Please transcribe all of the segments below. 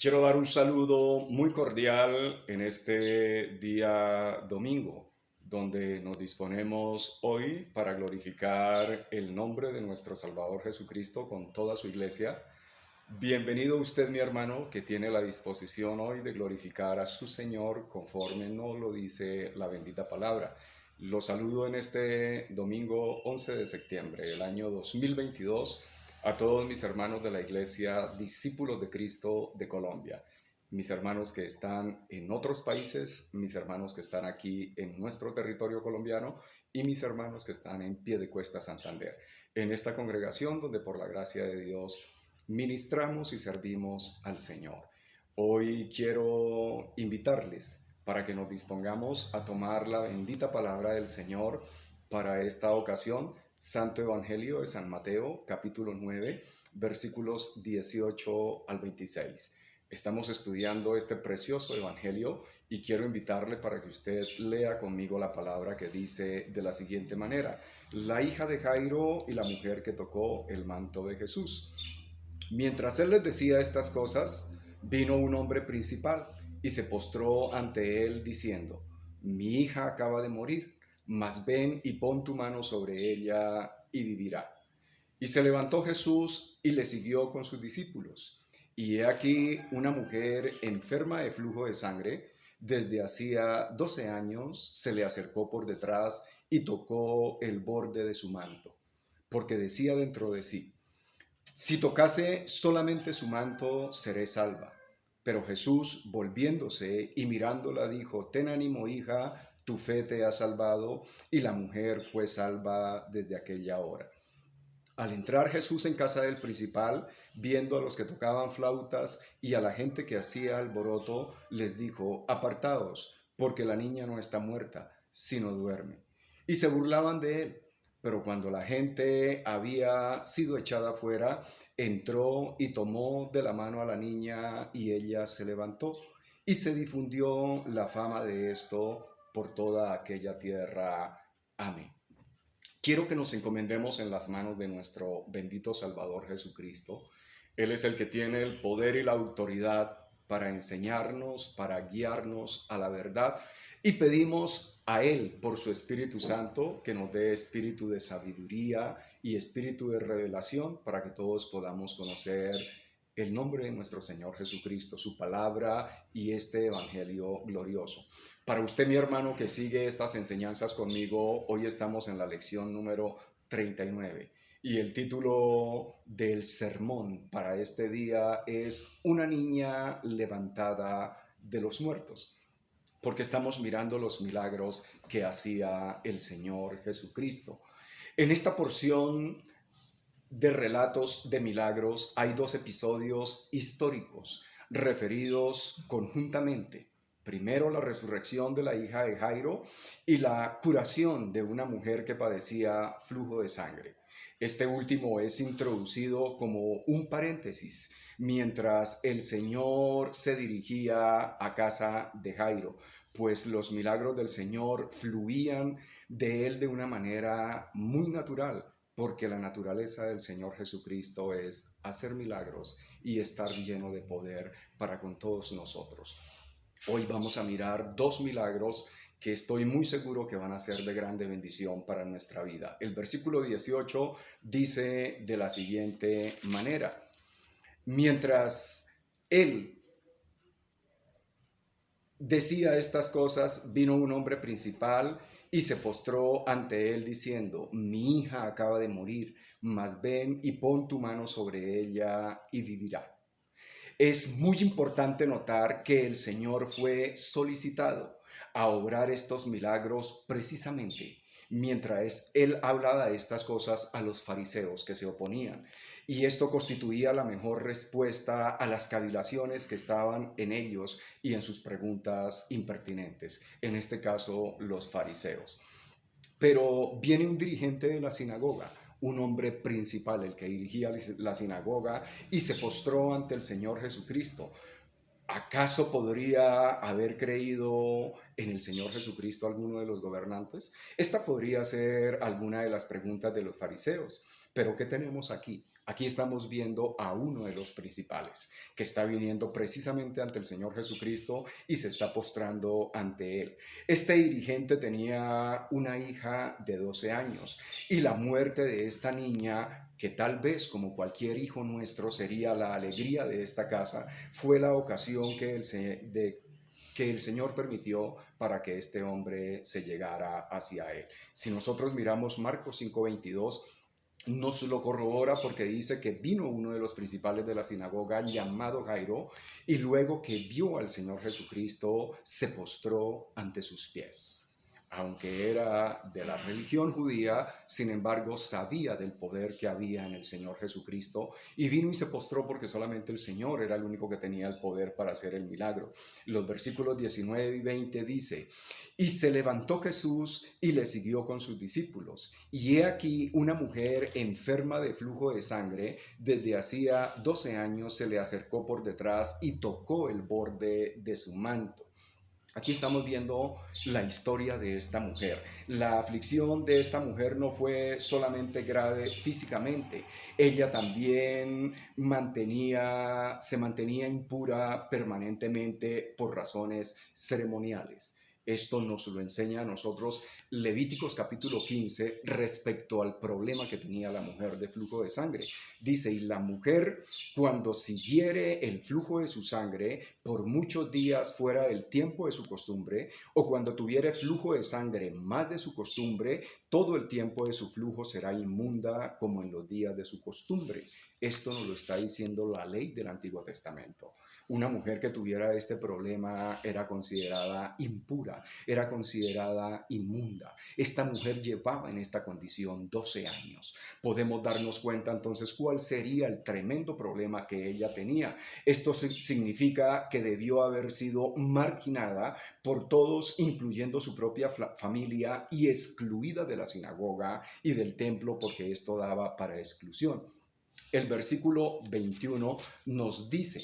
Quiero dar un saludo muy cordial en este día domingo, donde nos disponemos hoy para glorificar el nombre de nuestro Salvador Jesucristo con toda su iglesia. Bienvenido usted, mi hermano, que tiene la disposición hoy de glorificar a su Señor conforme nos lo dice la bendita palabra. Lo saludo en este domingo 11 de septiembre del año 2022 a todos mis hermanos de la Iglesia Discípulos de Cristo de Colombia, mis hermanos que están en otros países, mis hermanos que están aquí en nuestro territorio colombiano y mis hermanos que están en Piedecuesta, Santander, en esta congregación donde por la gracia de Dios ministramos y servimos al Señor. Hoy quiero invitarles para que nos dispongamos a tomar la bendita palabra del Señor para esta ocasión. Santo Evangelio de San Mateo, capítulo 9, versículos 18 al 26. Estamos estudiando este precioso Evangelio y quiero invitarle para que usted lea conmigo la palabra que dice de la siguiente manera: la hija de Jairo y la mujer que tocó el manto de Jesús. Mientras él les decía estas cosas, vino un hombre principal y se postró ante él diciendo: mi hija acaba de morir, mas ven y pon tu mano sobre ella y vivirá. Y se levantó Jesús y le siguió con sus discípulos. Y he aquí una mujer enferma de flujo de sangre, desde hacía 12 años, se le acercó por detrás y tocó el borde de su manto, porque decía dentro de sí: si tocase solamente su manto, seré salva. Pero Jesús, volviéndose y mirándola, dijo: ten ánimo, hija, tu fe te ha salvado. Y la mujer fue salva desde aquella hora. Al entrar Jesús en casa del principal, viendo a los que tocaban flautas y a la gente que hacía alboroto, les dijo: apartaos, porque la niña no está muerta, sino duerme. Y se burlaban de él. Pero cuando la gente había sido echada fuera, entró y tomó de la mano a la niña, y ella se levantó. Y se difundió la fama de esto por toda aquella tierra. Amén. Quiero que nos encomendemos en las manos de nuestro bendito Salvador Jesucristo. Él es el que tiene el poder y la autoridad para enseñarnos, para guiarnos a la verdad, y pedimos a Él por su Espíritu Santo que nos dé espíritu de sabiduría y espíritu de revelación para que todos podamos conocer el nombre de nuestro Señor Jesucristo, su palabra y este evangelio glorioso. Para usted, mi hermano, que sigue estas enseñanzas conmigo, hoy estamos en la lección número 39 y el título del sermón para este día es Una niña levantada de los muertos, porque estamos mirando los milagros que hacía el Señor Jesucristo. En esta porción de relatos de milagros hay dos episodios históricos referidos conjuntamente. Primero, la resurrección de la hija de Jairo y la curación de una mujer que padecía flujo de sangre. Este último es introducido como un paréntesis mientras el Señor se dirigía a casa de Jairo, pues los milagros del Señor fluían de él de una manera muy natural, porque la naturaleza del Señor Jesucristo es hacer milagros y estar lleno de poder para con todos nosotros. Hoy vamos a mirar dos milagros que estoy muy seguro que van a ser de grande bendición para nuestra vida. El versículo 18 dice de la siguiente manera: mientras él decía estas cosas, vino un hombre principal y se postró ante él diciendo: mi hija acaba de morir, mas ven y pon tu mano sobre ella y vivirá. Es muy importante notar que el Señor fue solicitado a obrar estos milagros precisamente mientras él hablaba de estas cosas a los fariseos que se oponían. Y esto constituía la mejor respuesta a las cavilaciones que estaban en ellos y en sus preguntas impertinentes, en este caso los fariseos. Pero viene un dirigente de la sinagoga, un hombre principal, el que dirigía la sinagoga, y se postró ante el Señor Jesucristo. ¿Acaso podría haber creído en el Señor Jesucristo alguno de los gobernantes? Esta podría ser alguna de las preguntas de los fariseos. Pero ¿qué tenemos aquí? Aquí estamos viendo a uno de los principales, que está viniendo precisamente ante el Señor Jesucristo y se está postrando ante Él. Este dirigente tenía una hija de 12 años y la muerte de esta niña, que tal vez como cualquier hijo nuestro sería la alegría de esta casa, fue la ocasión que el Señor permitió para que este hombre se llegara hacia Él. Si nosotros miramos Marcos 5:22, nos lo corrobora porque dice que vino uno de los principales de la sinagoga llamado Jairo y luego que vio al Señor Jesucristo se postró ante sus pies. Aunque era de la religión judía, sin embargo sabía del poder que había en el Señor Jesucristo y vino y se postró porque solamente el Señor era el único que tenía el poder para hacer el milagro. Los versículos 19 y 20 dice: y se levantó Jesús y le siguió con sus discípulos. Y he aquí una mujer enferma de flujo de sangre, desde hacía 12 años se le acercó por detrás y tocó el borde de su manto. Aquí estamos viendo la historia de esta mujer. La aflicción de esta mujer no fue solamente grave físicamente, ella también se mantenía impura permanentemente por razones ceremoniales. Esto nos lo enseña a nosotros Levíticos capítulo 15 respecto al problema que tenía la mujer de flujo de sangre. Dice: y la mujer, cuando siguiere el flujo de su sangre por muchos días fuera del tiempo de su costumbre, o cuando tuviere flujo de sangre más de su costumbre, todo el tiempo de su flujo será inmunda como en los días de su costumbre. Esto nos lo está diciendo la ley del Antiguo Testamento. Una mujer que tuviera este problema era considerada impura, era considerada inmunda. Esta mujer llevaba en esta condición 12 años. Podemos darnos cuenta entonces cuál sería el tremendo problema que ella tenía. Esto significa que debió haber sido marginada por todos, incluyendo su propia familia, y excluida de la sinagoga y del templo, porque esto daba para exclusión. El versículo 21 nos dice: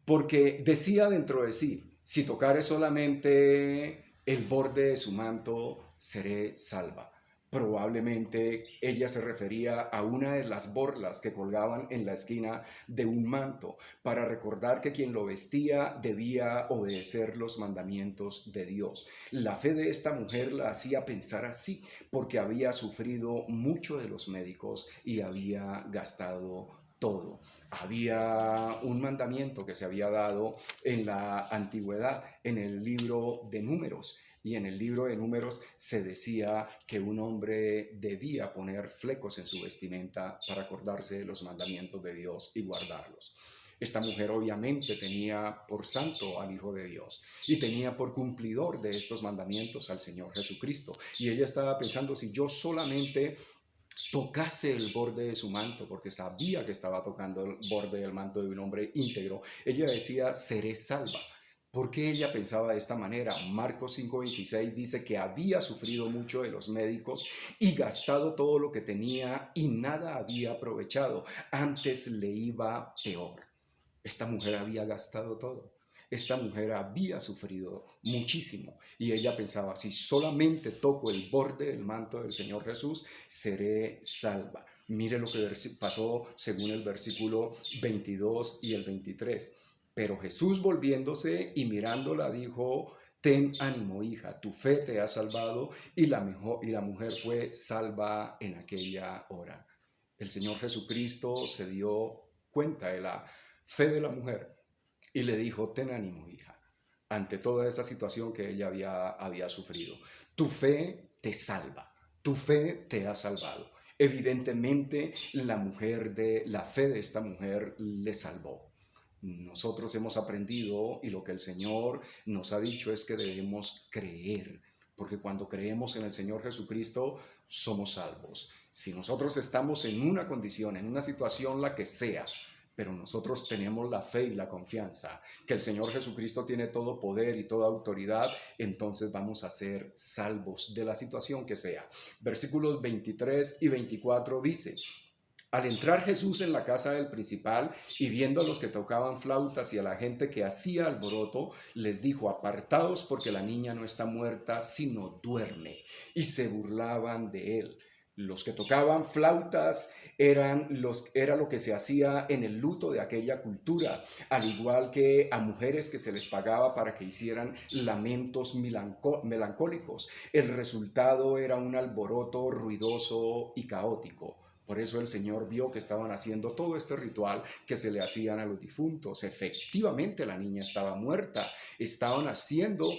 porque decía dentro de sí: si tocare solamente el borde de su manto, seré salva. Probablemente ella se refería a una de las borlas que colgaban en la esquina de un manto para recordar que quien lo vestía debía obedecer los mandamientos de Dios. La fe de esta mujer la hacía pensar así porque había sufrido mucho de los médicos y había gastado todo. Había un mandamiento que se había dado en la antigüedad, en el libro de Números. Y en el libro de Números se decía que un hombre debía poner flecos en su vestimenta para acordarse de los mandamientos de Dios y guardarlos. Esta mujer obviamente tenía por santo al Hijo de Dios y tenía por cumplidor de estos mandamientos al Señor Jesucristo. Y ella estaba pensando: si yo solamente tocase el borde de su manto, porque sabía que estaba tocando el borde del manto de un hombre íntegro, ella decía: seré salva. ¿Por qué ella pensaba de esta manera? Marcos 5:26 dice que había sufrido mucho de los médicos y gastado todo lo que tenía y nada había aprovechado. Antes le iba peor. Esta mujer había gastado todo. Esta mujer había sufrido muchísimo y ella pensaba: si solamente toco el borde del manto del Señor Jesús, seré salva. Mire lo que pasó según el versículo 22 y el 23. Pero Jesús, volviéndose y mirándola, dijo: ten ánimo, hija, tu fe te ha salvado. Y la mujer fue salva en aquella hora. El Señor Jesucristo se dio cuenta de la fe de la mujer y le dijo: ten ánimo, hija, ante toda esa situación que ella había sufrido. Tu fe te salva, tu fe te ha salvado. Evidentemente, la fe de esta mujer le salvó. Nosotros hemos aprendido y lo que el Señor nos ha dicho es que debemos creer, porque cuando creemos en el Señor Jesucristo somos salvos. Si nosotros estamos en una condición, en una situación, la que sea, pero nosotros tenemos la fe y la confianza que el Señor Jesucristo tiene todo poder y toda autoridad, entonces vamos a ser salvos de la situación que sea. Versículos 23 y 24 dice: Al entrar Jesús en la casa del principal y viendo a los que tocaban flautas y a la gente que hacía alboroto, les dijo: apartaos, porque la niña no está muerta, sino duerme. Y se burlaban de él. Los que tocaban flautas era lo que se hacía en el luto de aquella cultura, al igual que a mujeres que se les pagaba para que hicieran lamentos melancólicos. El resultado era un alboroto ruidoso y caótico. Por eso el Señor vio que estaban haciendo todo este ritual que se le hacían a los difuntos. Efectivamente, la niña estaba muerta. Estaban haciendo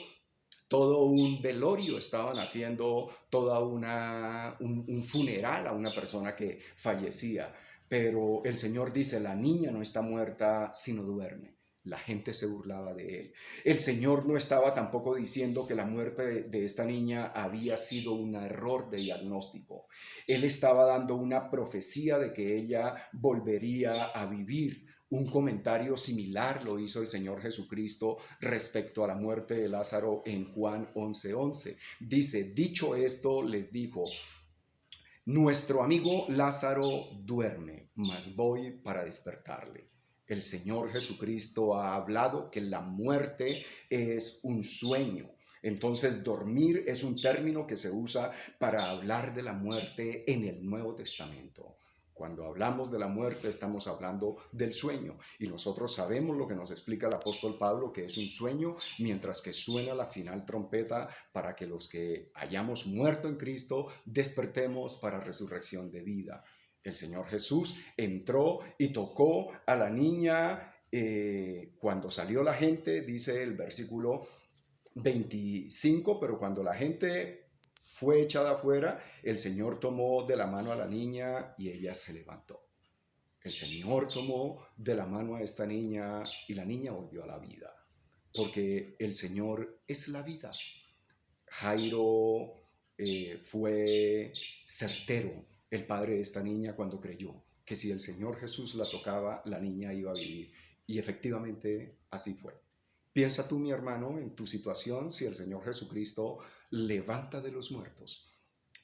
todo un velorio, estaban haciendo toda un funeral a una persona que fallecía. Pero el Señor dice: la niña no está muerta, sino duerme. La gente se burlaba de él. El Señor no estaba tampoco diciendo que la muerte de esta niña había sido un error de diagnóstico. Él estaba dando una profecía de que ella volvería a vivir. Un comentario similar lo hizo el Señor Jesucristo respecto a la muerte de Lázaro en Juan 11:11. Dice: dicho esto, les dijo: nuestro amigo Lázaro duerme, mas voy para despertarle. El Señor Jesucristo ha hablado que la muerte es un sueño. Entonces, dormir es un término que se usa para hablar de la muerte en el Nuevo Testamento. Cuando hablamos de la muerte, estamos hablando del sueño. Y nosotros sabemos lo que nos explica el apóstol Pablo, que es un sueño, mientras que suena la final trompeta para que los que hayamos muerto en Cristo despertemos para resurrección de vida. El Señor Jesús entró y tocó a la niña. Cuando salió la gente, dice el versículo 25, pero cuando la gente fue echada afuera, el Señor tomó de la mano a la niña y ella se levantó. El Señor tomó de la mano a esta niña y la niña volvió a la vida, porque el Señor es la vida. Jairo fue certero, el padre de esta niña, cuando creyó que si el Señor Jesús la tocaba, la niña iba a vivir. Y efectivamente así fue. Piensa tú, mi hermano, en tu situación. Si el Señor Jesucristo levanta de los muertos,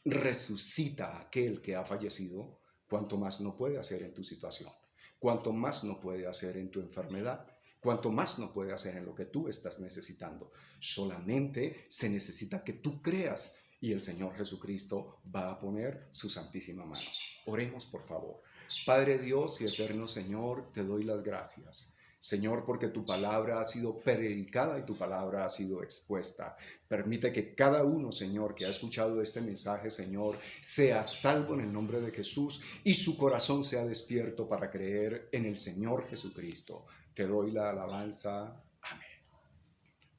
resucita a aquel que ha fallecido, ¿cuánto más no puede hacer en tu situación? ¿Cuánto más no puede hacer en tu enfermedad? ¿Cuánto más no puede hacer en lo que tú estás necesitando? Solamente se necesita que tú creas y el Señor Jesucristo va a poner su santísima mano. Oremos, por favor. Padre Dios y eterno Señor, te doy las gracias. Señor, porque tu palabra ha sido predicada y tu palabra ha sido expuesta. Permite que cada uno, Señor, que ha escuchado este mensaje, Señor, sea salvo en el nombre de Jesús y su corazón sea despierto para creer en el Señor Jesucristo. Te doy la alabanza. Amén.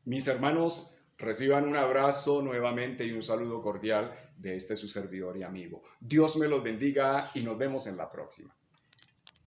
Mis hermanos, reciban un abrazo nuevamente y un saludo cordial de este su servidor y amigo. Dios me los bendiga y nos vemos en la próxima.